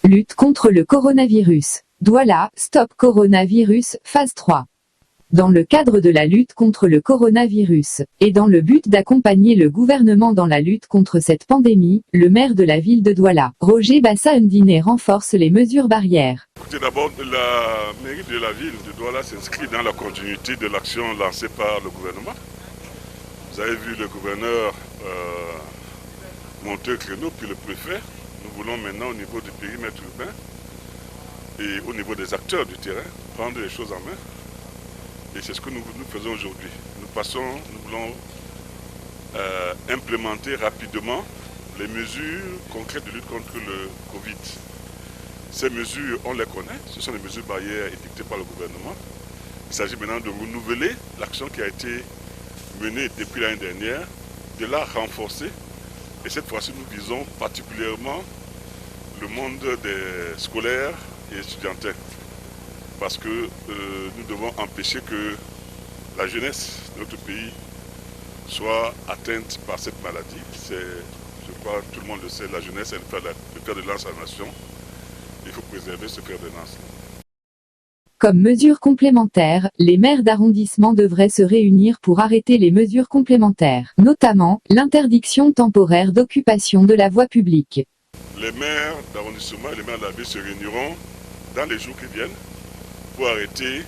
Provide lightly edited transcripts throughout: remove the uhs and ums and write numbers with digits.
Lutte contre le coronavirus. Douala, stop coronavirus, phase 3. Dans le cadre de la lutte contre le coronavirus, et dans le but d'accompagner le gouvernement dans la lutte contre cette pandémie, le maire de la ville de Douala, Roger Bassa Ndiné, renforce les mesures barrières. Écoutez, d'abord, la mairie de la ville de Douala s'inscrit dans la continuité de l'action lancée par le gouvernement. Vous avez vu le gouverneur monter le créneau, puis le préfet. Nous voulons maintenant au niveau du périmètre urbain et au niveau des acteurs du terrain prendre les choses en main. Et c'est ce que nous faisons aujourd'hui. Nous voulons implémenter rapidement les mesures concrètes de lutte contre le Covid. Ces mesures, on les connaît, ce sont les mesures barrières édictées par le gouvernement. Il s'agit maintenant de renouveler l'action qui a été menée depuis l'année dernière, de la renforcer. Et cette fois-ci, nous visons particulièrement le monde des scolaires et étudiantins. Parce que nous devons empêcher que la jeunesse de notre pays soit atteinte par cette maladie. Je crois que tout le monde le sait, la jeunesse est le fer de lance à la nation. Il faut préserver ce fer de lance. Comme mesure complémentaire, les maires d'arrondissement devraient se réunir pour arrêter les mesures complémentaires, notamment l'interdiction temporaire d'occupation de la voie publique. Les maires d'arrondissement et les maires de la ville se réuniront dans les jours qui viennent pour arrêter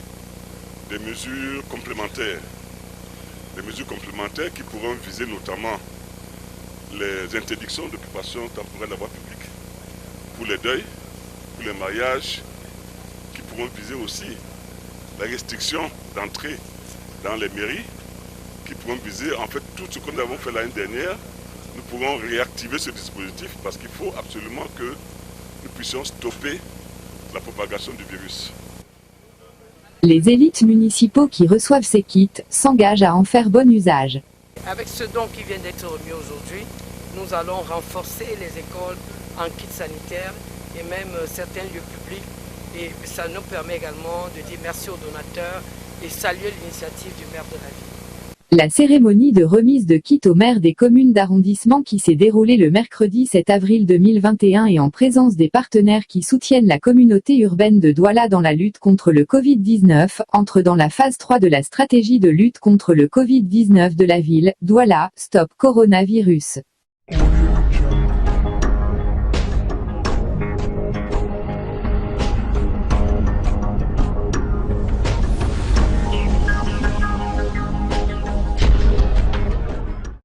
des mesures complémentaires. Des mesures complémentaires qui pourront viser notamment les interdictions d'occupation temporaire de la voie publique, pour les deuils, pour les mariages, qui pourront viser aussi la restriction d'entrée dans les mairies, qui pourront viser en fait tout ce que nous avons fait l'année dernière. Nous pourrons réactiver ce dispositif parce qu'il faut absolument que nous puissions stopper la propagation du virus. Les élites municipaux qui reçoivent ces kits s'engagent à en faire bon usage. Avec ce don qui vient d'être remis aujourd'hui, nous allons renforcer les écoles en kit sanitaire et même certains lieux publics. Et ça nous permet également de dire merci aux donateurs et saluer l'initiative du maire de la ville. La cérémonie de remise de kits aux maires des communes d'arrondissement qui s'est déroulée le mercredi 7 avril 2021 et en présence des partenaires qui soutiennent la communauté urbaine de Douala dans la lutte contre le Covid-19, entre dans la phase 3 de la stratégie de lutte contre le Covid-19 de la ville, Douala, stop coronavirus.